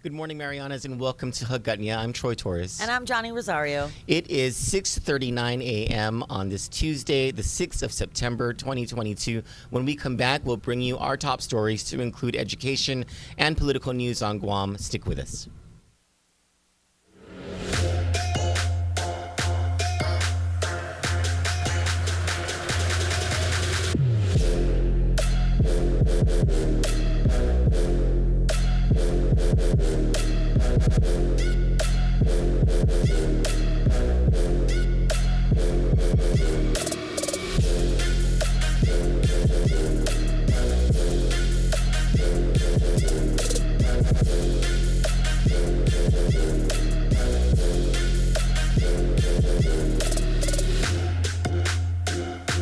Good morning, Marianas, and welcome to Hagatnya. I'm Troy Torres. And I'm Johnny Rosario. It is 6:39 a.m. on this Tuesday, the 6th of September, 2022. When we come back, we'll bring you our top stories to include education and political news on Guam. Stick with us.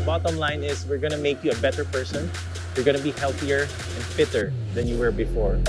Bottom line is we're going to make you a better person. You're going to be healthier and fitter than you were before.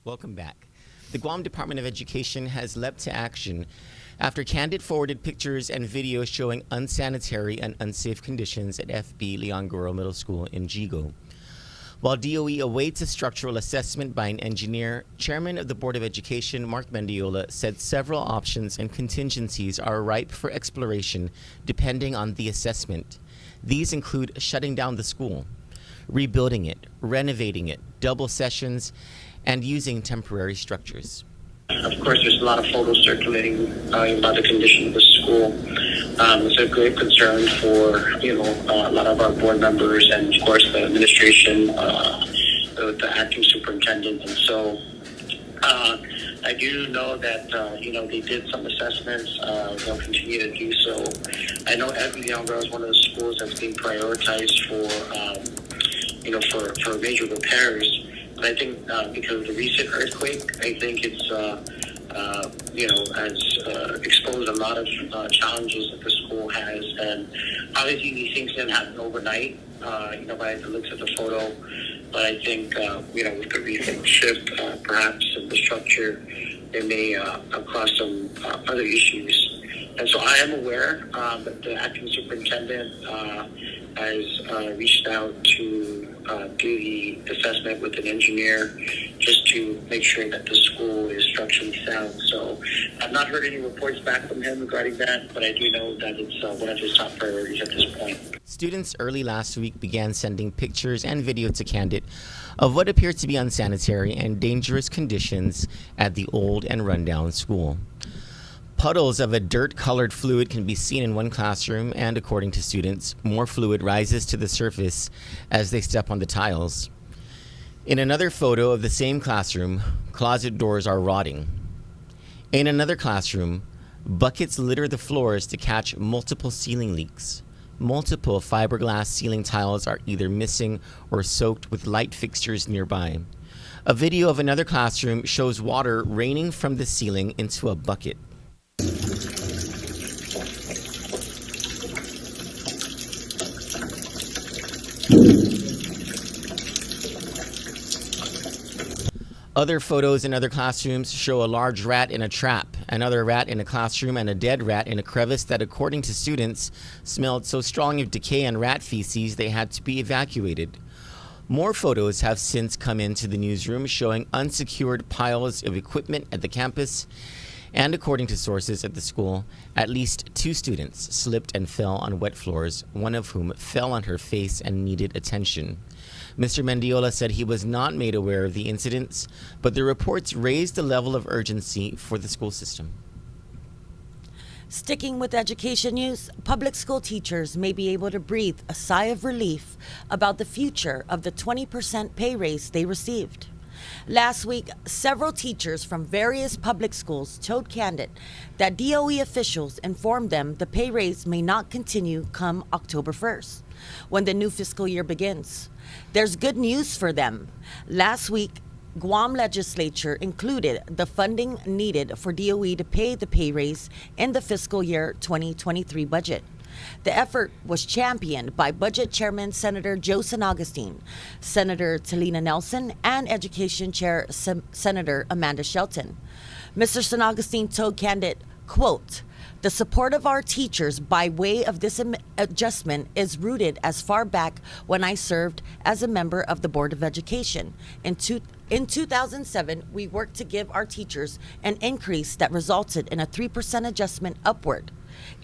Welcome back. The Guam Department of Education has leapt to action after Kandit forwarded pictures and videos showing unsanitary and unsafe conditions at FBLG Middle School in Jigo. While DOE awaits a structural assessment by an engineer, Chairman of the Board of Education, Mark Mendiola, said several options and contingencies are ripe for exploration depending on the assessment. These include shutting down the school, rebuilding it, renovating it, double sessions, and using temporary structures. Of course, there's a lot of photos circulating about the condition of the school. It's a great concern for a lot of our board members and, of course, the administration, the acting superintendent, and so I do know that they did some assessments. They'll continue to do so. I know FBLG is one of the schools that's being prioritized for major repairs. But I think because of the recent earthquake, I think it's has exposed a lot of challenges that the school has, and obviously these things didn't happen overnight. By the looks of the photo, but I think with the recent shift, perhaps in the structure, it may cause some other issues. And so I am aware that the acting superintendent has reached out to do the assessment with an engineer just to make sure that the school is structurally sound. So I've not heard any reports back from him regarding that, but I do know that it's one of his top priorities at this point. Students early last week began sending pictures and video to Kandit of what appeared to be unsanitary and dangerous conditions at the old and rundown school. Puddles of a dirt-colored fluid can be seen in one classroom, and according to students, more fluid rises to the surface as they step on the tiles. In another photo of the same classroom, closet doors are rotting. In another classroom, buckets litter the floors to catch multiple ceiling leaks. Multiple fiberglass ceiling tiles are either missing or soaked with light fixtures nearby. A video of another classroom shows water raining from the ceiling into a bucket. Other photos in other classrooms show a large rat in a trap, another rat in a classroom, and a dead rat in a crevice that, according to students, smelled so strong of decay and rat feces they had to be evacuated. More photos have since come into the newsroom showing unsecured piles of equipment at the campus, and according to sources at the school, at least 2 students slipped and fell on wet floors, one of whom fell on her face and needed attention. Mr. Mendiola said he was not made aware of the incidents, but the reports raised the level of urgency for the school system. Sticking with education news, public school teachers may be able to breathe a sigh of relief about the future of the 20% pay raise they received. Last week, several teachers from various public schools told Kandit that DOE officials informed them the pay raise may not continue come October 1st, when the new fiscal year begins. There's good news for them. Last week, Guam legislature included the funding needed for DOE to pay the pay raise in the fiscal year 2023 budget. The effort was championed by Budget Chairman Senator Joe San Agustin, Senator Talina Nelson, and Education Chair Senator Amanda Shelton. Mr. San Agustin told Kandit, quote, "The support of our teachers by way of this adjustment is rooted as far back when I served as a member of the Board of Education. In 2007, we worked to give our teachers an increase that resulted in a 3% adjustment upward.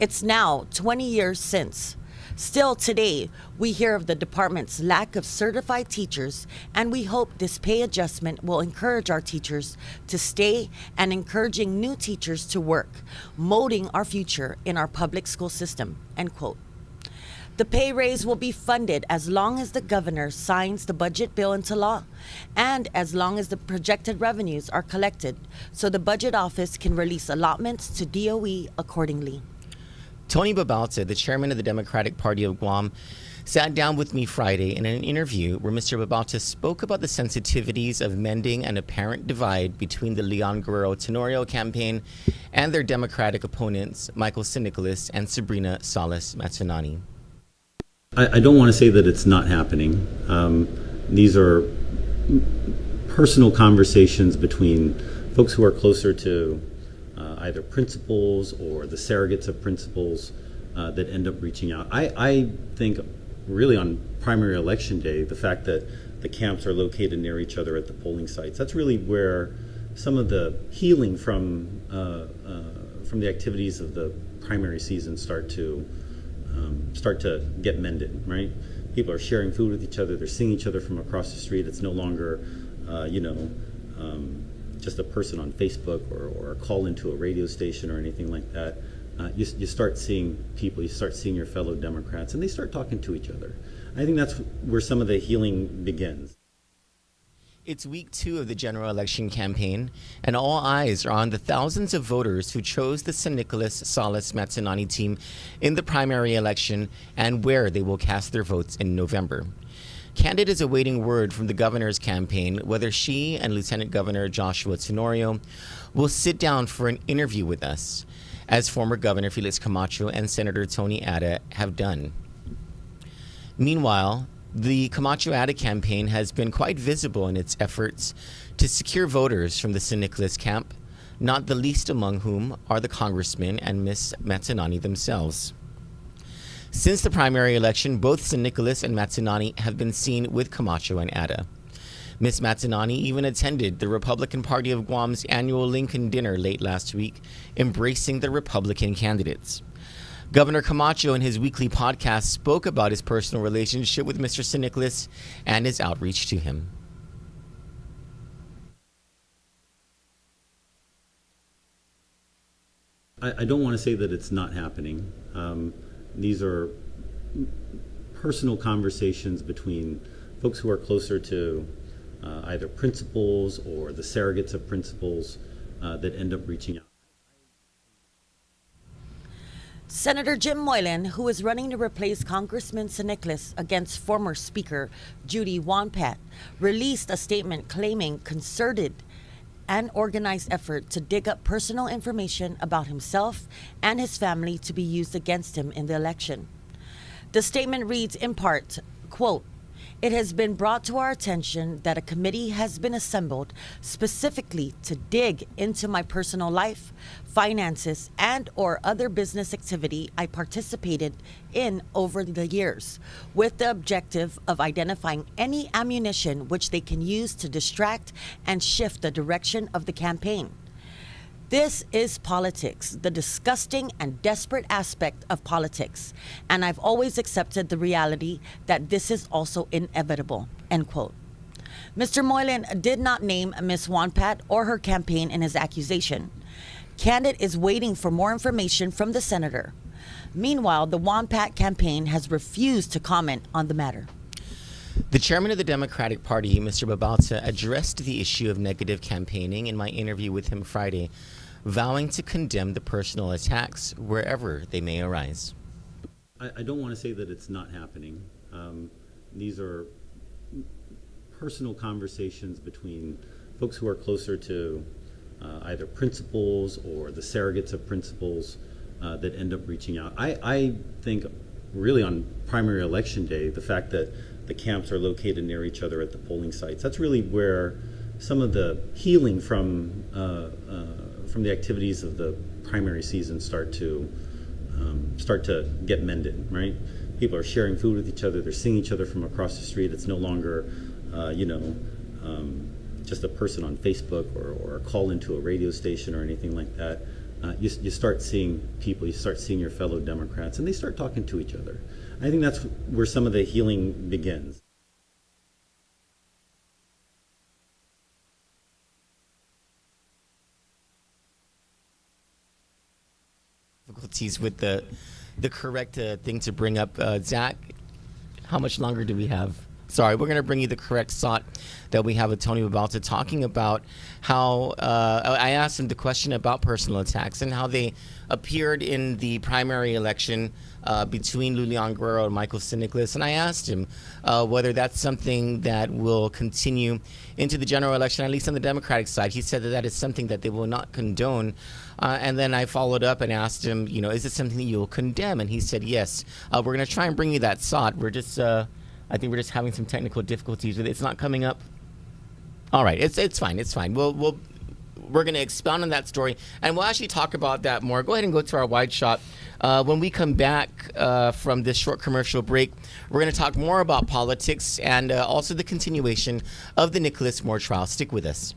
It's now 20 years since. Still today, we hear of the department's lack of certified teachers, and we hope this pay adjustment will encourage our teachers to stay and encouraging new teachers to work, molding our future in our public school system," end quote. The pay raise will be funded as long as the governor signs the budget bill into law and as long as the projected revenues are collected, so the budget office can release allotments to DOE accordingly. Tony Babalta, the chairman of the Democratic Party of Guam, sat down with me Friday in an interview where Mr. Babalta spoke about the sensitivities of mending an apparent divide between the Leon Guerrero Tenorio campaign and their Democratic opponents, Michael San Nicolas and Sabrina Salas Matanani. I don't want to say that it's not happening. These are personal conversations between folks who are closer to either principals or the surrogates of principals that end up reaching out. I think really on primary election day, the fact that the camps are located near each other at the polling sites, that's really where some of the healing from the activities of the primary season start to get mended, right? People are sharing food with each other, they're seeing each other from across the street. It's no longer, just a person on Facebook or a call into a radio station or anything like that. You start seeing people, you start seeing your fellow Democrats, and they start talking to each other. I think that's where some of the healing begins. It's week 2 of the general election campaign, and all eyes are on the thousands of voters who chose the San Nicolas Salas Matanani team in the primary election and where they will cast their votes in November. Kandit is awaiting word from the governor's campaign whether she and Lieutenant Governor Joshua Tenorio will sit down for an interview with us, as former Governor Felix Camacho and Senator Tony Ada have done. Meanwhile, the Camacho-Ada campaign has been quite visible in its efforts to secure voters from the San Nicolas camp, not the least among whom are the congressmen and Ms. Matanani themselves. Since the primary election, both San Nicolas and Matanani have been seen with Camacho and Ada. Ms. Matanani even attended the Republican Party of Guam's annual Lincoln dinner late last week, embracing the Republican candidates. Governor Camacho in his weekly podcast spoke about his personal relationship with Mr. San Nicolas and his outreach to him. I don't want to say that it's not happening. These are personal conversations between folks who are closer to either principals or the surrogates of principals that end up reaching out. Senator Jim Moylan, who is running to replace Congressman Siniclis against former Speaker Judy Wonpat, released a statement claiming concerted and organized effort to dig up personal information about himself and his family to be used against him in the election. The statement reads in part, quote, "It has been brought to our attention that a committee has been assembled specifically to dig into my personal life, finances, and or other business activity I participated in over the years, with the objective of identifying any ammunition which they can use to distract and shift the direction of the campaign. This is politics, the disgusting and desperate aspect of politics, and I've always accepted the reality that this is also inevitable," end quote. Mr. Moylan did not name Ms. Wonpat or her campaign in his accusation. Kandit is waiting for more information from the senator. Meanwhile, the Wonpat campaign has refused to comment on the matter. The chairman of the Democratic Party, Mr. Babalta, addressed the issue of negative campaigning in my interview with him Friday, vowing to condemn the personal attacks wherever they may arise. I don't want to say that it's not happening. These are personal conversations between folks who are closer to either principals or the surrogates of principals that end up reaching out. I think really on primary election day, the fact that the camps are located near each other at the polling sites, that's really where some of the healing from the activities of the primary season start to get mended, right? People are sharing food with each other. They're seeing each other from across the street. It's no longer, just a person on Facebook or a call into a radio station or anything like that. You start seeing people. You start seeing your fellow Democrats, and they start talking to each other. I think that's where some of the healing begins. Difficulties with the correct thing to bring up. Zach, how much longer do we have? Sorry, we're going to bring you the correct thought that we have with Tony Babalta talking about how I asked him the question about personal attacks and how they appeared in the primary election between Lulian Guerrero and Michael Siniclis. And I asked him whether that's something that will continue into the general election, at least on the Democratic side. He said that that is something that they will not condone. And then I followed up and asked him, is it something that you'll condemn? And he said, yes. We're going to try and bring you that thought. We're just... I think we're just having some technical difficulties with it. It's not coming up. All right, it's fine. It's fine. We're going to expound on that story, and we'll actually talk about that more. Go ahead and go to our wide shot. When we come back from this short commercial break, we're going to talk more about politics and also the continuation of the Nicholas Moore trial. Stick with us.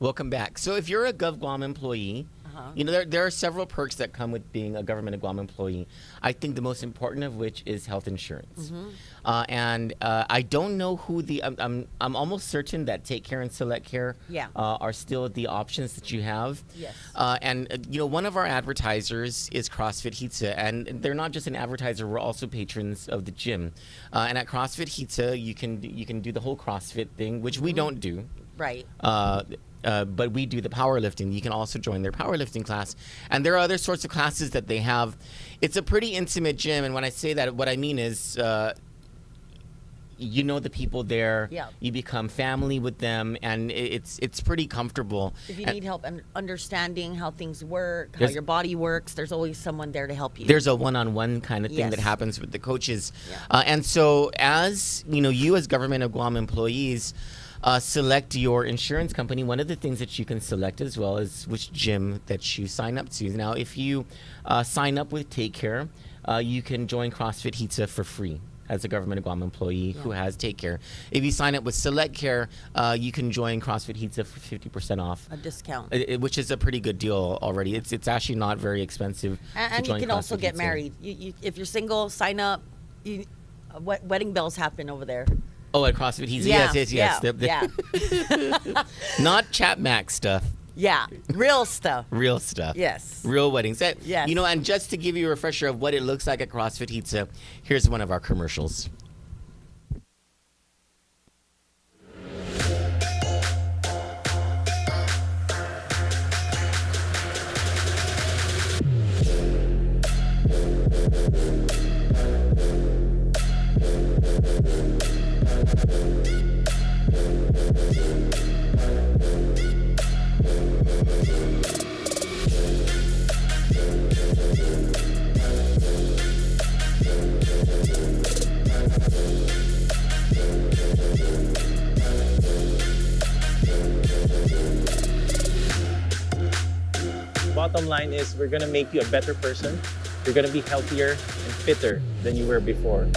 Welcome back. So if you're a GovGuam employee, you know, there are several perks that come with being a government of Guam employee. I think the most important of which is health insurance. And I don't know who I'm almost certain that Take Care and Select Care are still the options that you have. Yes. And you know, one of our advertisers is CrossFit Hitsa, and they're not just an advertiser; we're also patrons of the gym. And at CrossFit Hitsa, you can do the whole CrossFit thing, which we don't do. Right. But we do the powerlifting. You can also join their powerlifting class. And there are other sorts of classes that they have. It's a pretty intimate gym. And when I say that, what I mean is, you know the people there. Yeah. You become family with them. And it's pretty comfortable. If you need help understanding how things work, how your body works, there's always someone there to help you. There's a one-on-one kind of thing that happens with the coaches. And so as, you know, you as Government of Guam employees, select your insurance company. One of the things that you can select as well is which gym that you sign up to. Now, if you sign up with Take Care, you can join CrossFit Hitsa for free as a Government of Guam employee who has Take Care. If you sign up with Select Care, you can join CrossFit Hitsa for 50% off. A discount. Which is a pretty good deal already. It's actually not very expensive. And you can also get married. If you're single, sign up. Wedding bells happen over there. Oh, at CrossFit Hitsa? Yes. Yeah. Not Chatmac stuff. Yeah, real stuff. Real stuff. Yes. Real weddings. Yes. You know, and just to give you a refresher of what it looks like at CrossFit Hitsa, here's one of our commercials. Bottom line is we're going to make you a better person. You're going to be healthier and fitter than you were before.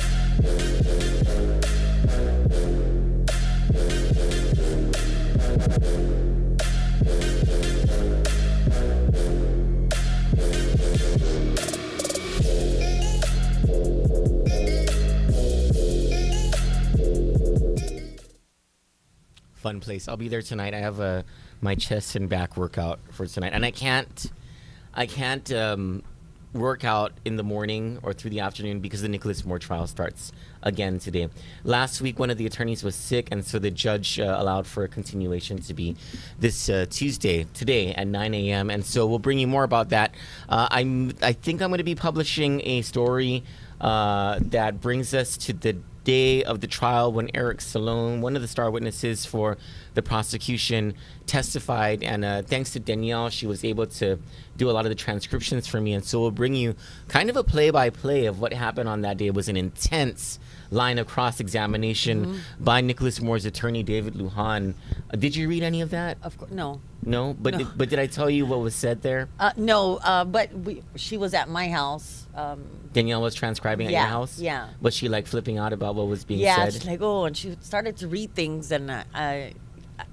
Fun place. I'll be there tonight. I have my chest and back workout for tonight, and I can't work out in the morning or through the afternoon because the Nicholas Moore trial starts again today. Last week, one of the attorneys was sick, and so the judge allowed for a continuation to be this Tuesday, today at 9 a.m. And so we'll bring you more about that. I think I'm going to be publishing a story that brings us to the day of the trial when Eric Salone, one of the star witnesses for the prosecution, testified. And thanks to Danielle, she was able to do a lot of the transcriptions for me. And so we'll bring you kind of a play-by-play of what happened on that day. It was an intense line of cross-examination by Nicholas Moore's attorney, David Lujan. Did you read any of that? Of course, no. No? But did I tell you what was said there? No, but she was at my house. Danielle was transcribing at your house? Yeah. Was she like flipping out about what was being said? Yeah, she's like, oh, and she started to read things, and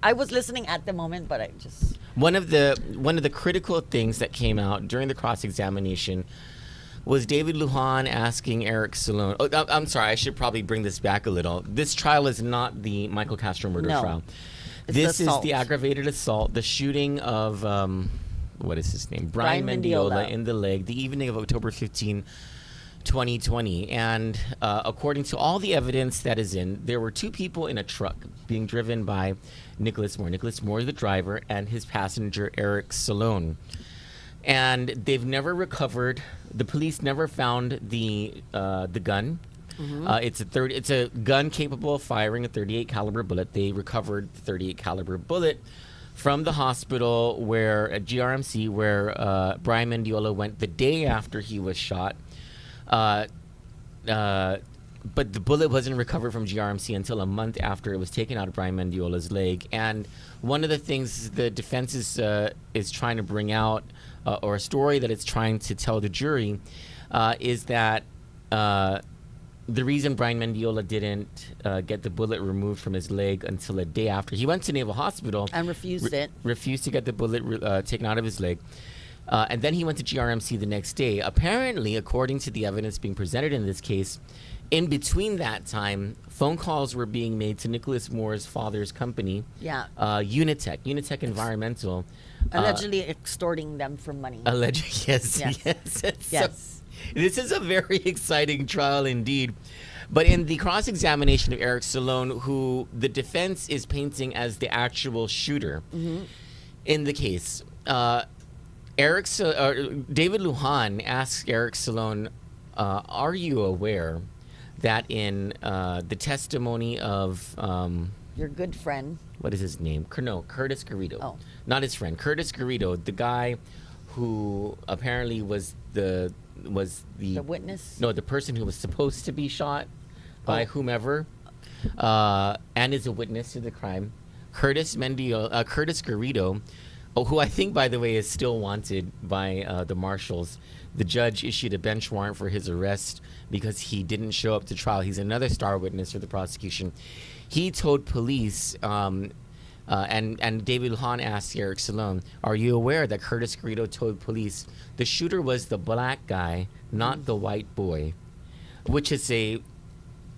I was listening at the moment, but I just... One of the critical things that came out during the cross-examination was David Lujan asking Eric Salone. Oh, I'm sorry, I should probably bring this back a little. This trial is not the Michael Castro murder trial. This is the aggravated assault, the shooting of, what is his name? Brian Mendiola in the leg the evening of October 15, 2020. And according to all the evidence that is in, there were two people in a truck being driven by Nicholas Moore. Nicholas Moore, the driver, and his passenger, Eric Salone. And they've never recovered. The police never found the gun. It's a gun capable of firing a .38 caliber bullet. They recovered the .38 caliber bullet from the hospital at GRMC, where Brian Mendiola went the day after he was shot. But the bullet wasn't recovered from GRMC until a month after it was taken out of Brian Mendiola's leg. And one of the things the defense is trying to bring out, or a story that it's trying to tell the jury, is that the reason Brian Mendiola didn't get the bullet removed from his leg until a day after he went to Naval Hospital And refused it. refused to get the bullet taken out of his leg. And then he went to GRMC the next day. Apparently, according to the evidence being presented in this case, in between that time, phone calls were being made to Nicholas Moore's father's company, Yeah. Unitech Environmental. Allegedly extorting them for money. Yes. Yes. So, this is a very exciting trial indeed. But in the cross-examination of Eric Salone, who the defense is painting as the actual shooter in the case, David Lujan asks Eric Salone, are you aware that in the testimony of Your good friend. what is his name? Curtis Garrido. Oh. Not his friend. Curtis Garrido, the guy who apparently was the witness? No, the person who was supposed to be shot by Oh. whomever, and is a witness to the crime. Curtis Garrido, who I think, by the way, is still wanted by the marshals. The judge issued a bench warrant for his arrest because he didn't show up to trial. He's another star witness for the prosecution. He told police, and David Lujan asked Eric Salone, are you aware that Curtis Garrido told police the shooter was the black guy, not the white boy? Which is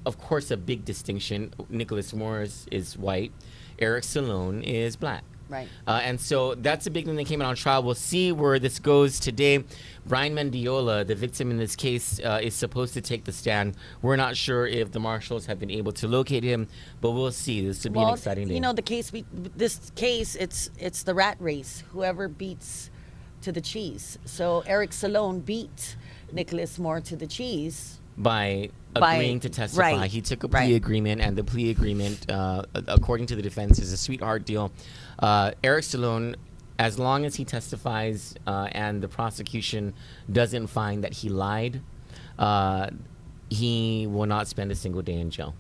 of course, a big distinction. Nicholas Morris is white. Eric Salone is black. Right. And so that's a big thing that came out on trial. We'll see where this goes today. Brian Mendiola, the victim in this case, is supposed to take the stand. We're not sure if the marshals have been able to locate him, but we'll see. This would be an exciting day. You know, this case, it's the rat race. Whoever beats to the cheese. So Eric Salone beat Nicholas Moore to the cheese. By agreeing to testify. Right, He took a plea agreement, and the plea agreement, according to the defense, is a sweetheart deal. Eric Salone, as long as he testifies and the prosecution doesn't find that he lied, he will not spend a single day in jail.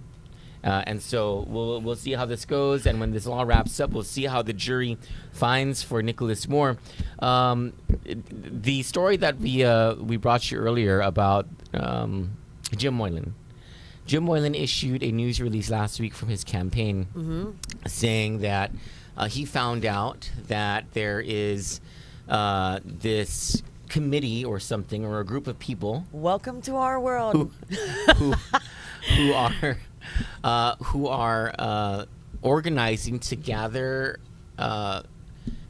And so we'll see how this goes, and when this all wraps up, we'll see how the jury finds for Nicholas Moore. The story that we brought you earlier about Jim Moylan. Jim Moylan issued a news release last week from his campaign saying that he found out that there is this committee or something, or a group of people. Welcome to our world. who are organizing to gather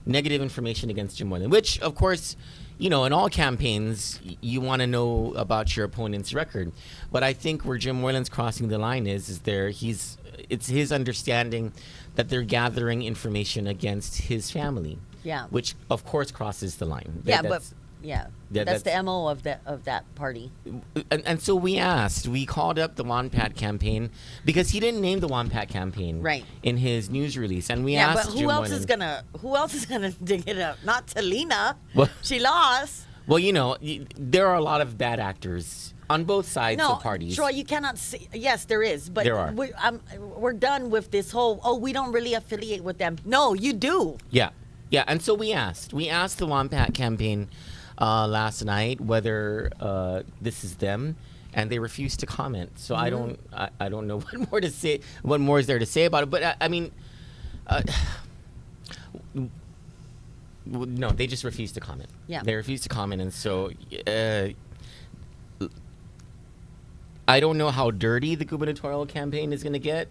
negative information against Jim Moylan, which, of course, you know, in all campaigns, you want to know about your opponent's record. But I think where Jim Moylan's crossing the line is it's his understanding that they're gathering information against his family. Yeah. Which, of course, crosses the line. That's that's the MO of that party. And so we called up the WANPAT campaign because he didn't name the WANPAT campaign in his news release, and we asked. But who else is gonna dig it up? Not Talina. Well, she lost. Well, you know, there are a lot of bad actors on both sides of parties. Troy, you cannot see. Yes, there is, but there are. We're done with this whole. Oh, we don't really affiliate with them. No, you do. Yeah, and so we asked the WANPAT campaign last night whether this is them, and they refused to comment. So I don't know what more to say. What more is there to say about it? But I mean, no, they just refused to comment. Yeah, they refused to comment, and so I don't know how dirty the gubernatorial campaign is going to get.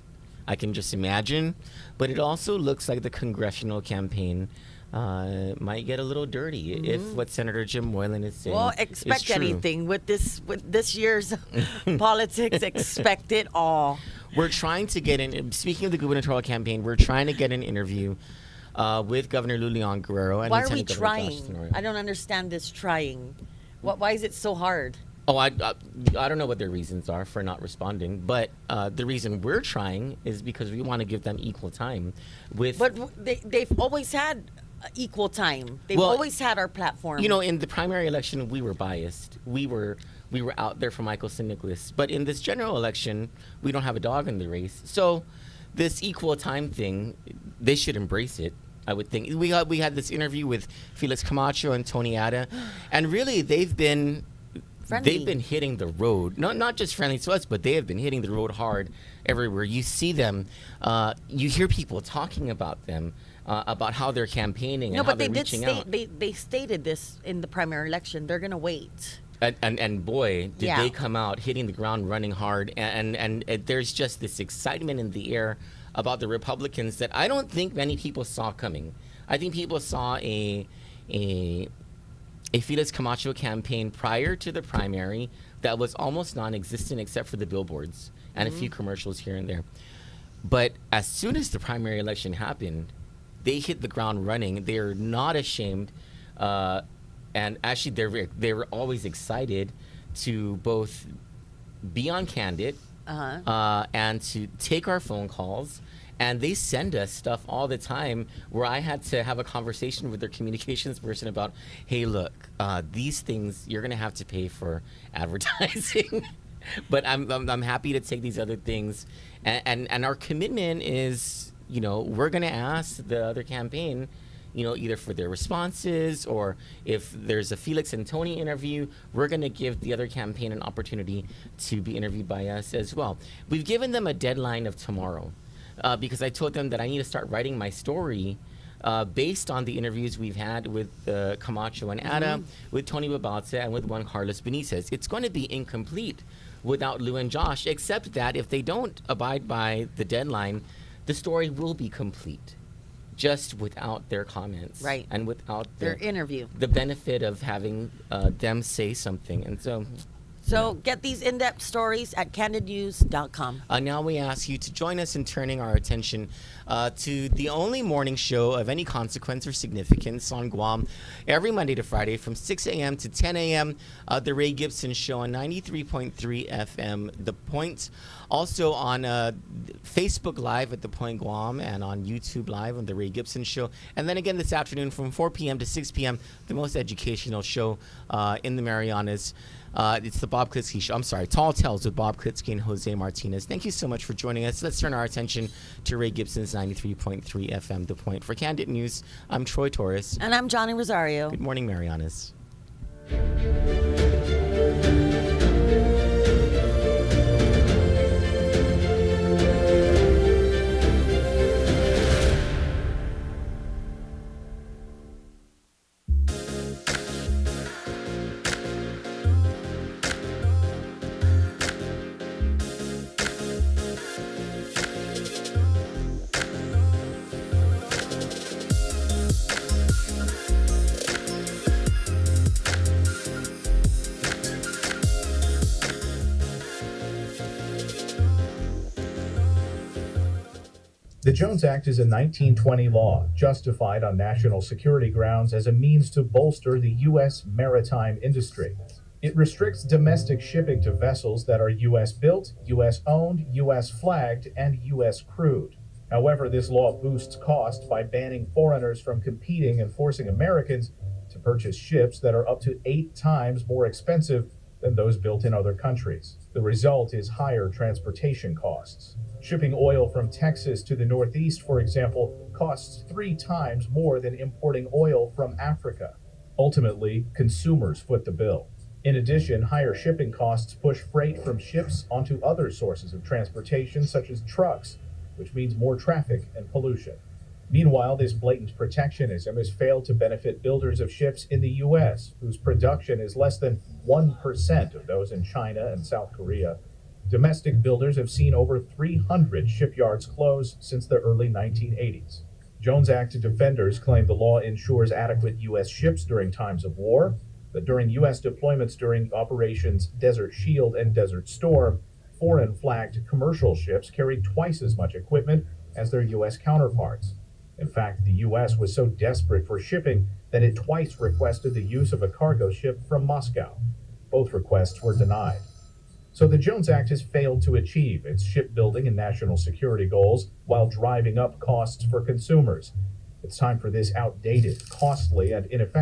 I can just imagine, but it also looks like the congressional campaign might get a little dirty if what Senator Jim Moylan is saying. Well, expect anything with this year's politics. Expect it all. We're trying to get in. Speaking of the gubernatorial campaign, we're trying to get an interview with Governor Lulian Guerrero. And why are we Lieutenant Governor Josh trying? Tenorio. I don't understand this trying. Why is it so hard? Oh, I don't know what their reasons are for not responding, but the reason we're trying is because we want to give them equal time. But they've always had equal time. They've always had our platform. You know, in the primary election, we were biased. We were out there for Michael St. Nicholas. But in this general election, we don't have a dog in the race. So this equal time thing, they should embrace it, I would think. We had this interview with Felix Camacho and Tony Ada, and really they've been friendly. They've been hitting the road, not just friendly to us, but they have been hitting the road hard everywhere. You see them, you hear people talking about them, about how they're campaigning and how they're reaching out. They stated this in the primary election. They're going to wait. And boy, did Yeah. they come out hitting the ground running hard. And there's just this excitement in the air about the Republicans that I don't think many people saw coming. I think people saw a Felix Camacho campaign prior to the primary that was almost non-existent except for the billboards and a few commercials here and there. But as soon as the primary election happened, they hit the ground running. They're not ashamed. And actually, they were always excited to both be on Kandit and to take our phone calls. And they send us stuff all the time where I had to have a conversation with their communications person about, hey, look, these things you're going to have to pay for advertising. But I'm happy to take these other things. And our commitment is, we're going to ask the other campaign, either for their responses or if there's a Felix and Tony interview, we're going to give the other campaign an opportunity to be interviewed by us as well. We've given them a deadline of tomorrow because I told them that I need to start writing my story based on the interviews we've had with Camacho and Ada, with Tony Babalza, and with Juan Carlos Benitez. It's going to be incomplete without Lou and Josh, except that if they don't abide by the deadline, the story will be complete. Just without their comments, Right. And without Their interview. the benefit of having them say something, and so get these in-depth stories at candidnews.com. now we ask you to join us in turning our attention to the only morning show of any consequence or significance on Guam, every Monday to Friday from 6 a.m. to 10 a.m. The Ray Gibson Show on 93.3 FM, The Point. Also on Facebook Live at The Point Guam and on YouTube Live on The Ray Gibson Show. And then again this afternoon from 4 p.m. to 6 p.m., the most educational show in the Marianas. It's the Bob Klitsky Show. I'm sorry, Tall Tales with Bob Klitsky and Jose Martinez. Thank you so much for joining us. Let's turn our attention to Ray Gibson's 93.3 FM, The Point. For Kandit News, I'm Troy Torres. And I'm Johnny Rosario. Good morning, Marianas. The Jones Act is a 1920 law justified on national security grounds as a means to bolster the U.S. maritime industry. It restricts domestic shipping to vessels that are U.S. built, U.S. owned, U.S. flagged, and U.S. crewed. However, this law boosts cost by banning foreigners from competing and forcing Americans to purchase ships that are up to 8 times more expensive than those built in other countries. The result is higher transportation costs. Shipping oil from Texas to the Northeast, for example, costs 3 times more than importing oil from Africa. Ultimately, consumers foot the bill. In addition, higher shipping costs push freight from ships onto other sources of transportation, such as trucks, which means more traffic and pollution. Meanwhile, this blatant protectionism has failed to benefit builders of ships in the U.S., whose production is less than 1% of those in China and South Korea. Domestic builders have seen over 300 shipyards close since the early 1980s. Jones Act defenders claim the law ensures adequate U.S. ships during times of war, but during U.S. deployments during Operations Desert Shield and Desert Storm, foreign flagged commercial ships carried twice as much equipment as their U.S. counterparts. In fact, the U.S. was so desperate for shipping that it twice requested the use of a cargo ship from Moscow. Both requests were denied. So the Jones Act has failed to achieve its shipbuilding and national security goals while driving up costs for consumers. It's time for this outdated, costly, and ineffective